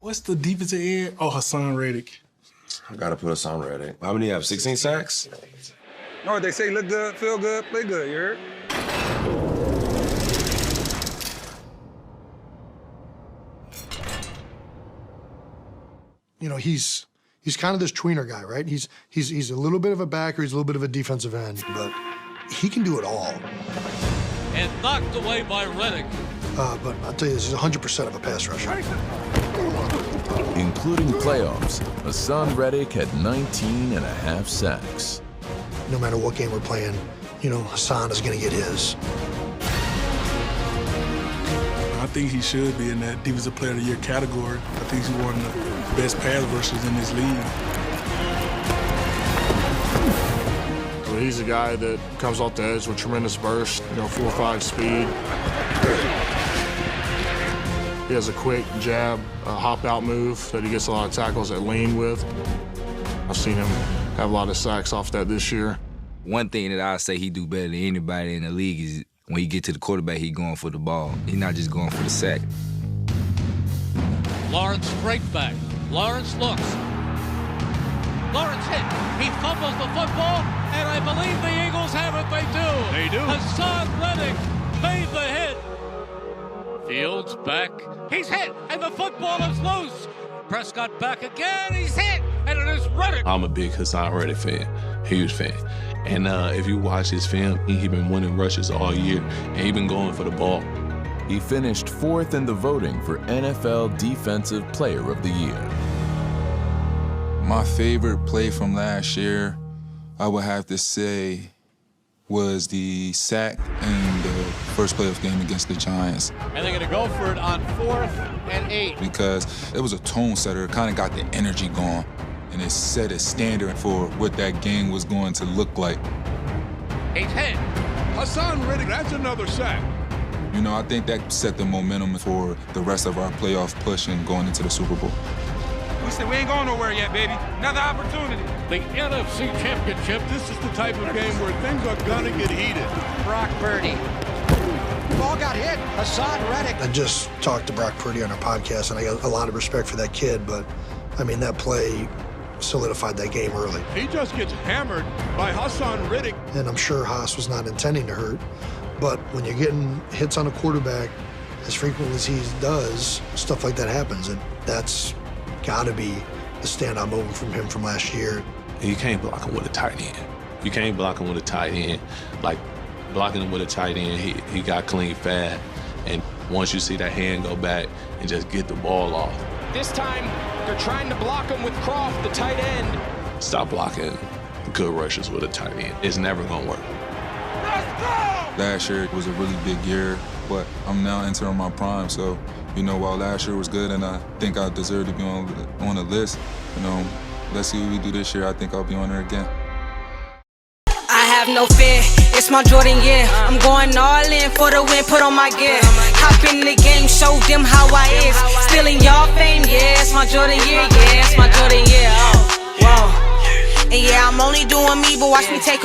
What's the defensive end? Oh, Haason Reddick. I gotta put Haason Reddick. How many you have? 16 sacks? No, they say look good, feel good, play good, you heard? You know, he's kind of this tweener guy, right? He's a little bit of a backer, he's a little bit of a defensive end, but he can do it all. And knocked away by Reddick. But I'll tell you this, he's 100% of a pass rusher. Including playoffs, Haason Reddick had 19.5 sacks. No matter what game we're playing, you know, Haason is going to get his. I think he should be in that Defensive Player of the Year category. I think he's one of the best pass rushers in this league. Well, he's a guy that comes off the edge with tremendous burst, 4.5 speed. He has a quick jab, a hop-out move that he gets a lot of tackles that lean with. I've seen him have a lot of sacks off that this year. One thing that I say he do better than anybody in the league is when he get to the quarterback, he going for the ball. He's not just going for the sack. Lawrence straight back. Lawrence looks. Lawrence hit. He fumbles the football, and I believe the Eagles have it. They do. They do. Haason Reddick made the hit. Fields back. He's hit, and the football is loose. Prescott back again. He's hit, and it is Reddick. I'm a big Haason Reddick fan, huge fan. And if you watch his film, he been winning rushes all year, and he been going for the ball. He finished 4th in the voting for NFL Defensive Player of the Year. My favorite play from last year, I would have to say, was the sack in the first playoff game against the Giants. And they're going to go for it on 4th and 8. Because it was a tone setter. It kind of got the energy going. And it set a standard for what that game was going to look like. He's hit. Haason Reddick, that's another sack. You know, I think that set the momentum for the rest of our playoff push and going into the Super Bowl. We said we ain't going nowhere yet, baby. Another opportunity. The NFC Championship. This is the type of game where things are gonna get heated. Brock Purdy. Ball got hit. Haason Reddick. I just talked to Brock Purdy on our podcast, and I got a lot of respect for that kid, but, I mean, that play solidified that game early. He just gets hammered by Haason Reddick. And I'm sure Haas was not intending to hurt, but when you're getting hits on a quarterback as frequently as he does, stuff like that happens, and that's got to be the standout moment from him from last year. You can't block him with a tight end. You can't block him with a tight end. Like, blocking him with a tight end, he got clean fast. And once you see that hand go back and just get the ball off. This time, they're trying to block him with Croft, the tight end. Stop blocking good rushers with a tight end. It's never gonna work. Last year was a really big year, but I'm now entering my prime, so while last year was good and I think I deserve to be on the list, let's see what we do this year. I think I'll be on there again. I have no fear, it's my Jordan year. I'm going all in for the win, put on my gear. Hop in the game, show them how I is. Stealing y'all fame, yeah, it's my Jordan year, yeah, it's my Jordan year. Oh, whoa. And yeah, I'm only doing me, but watch me take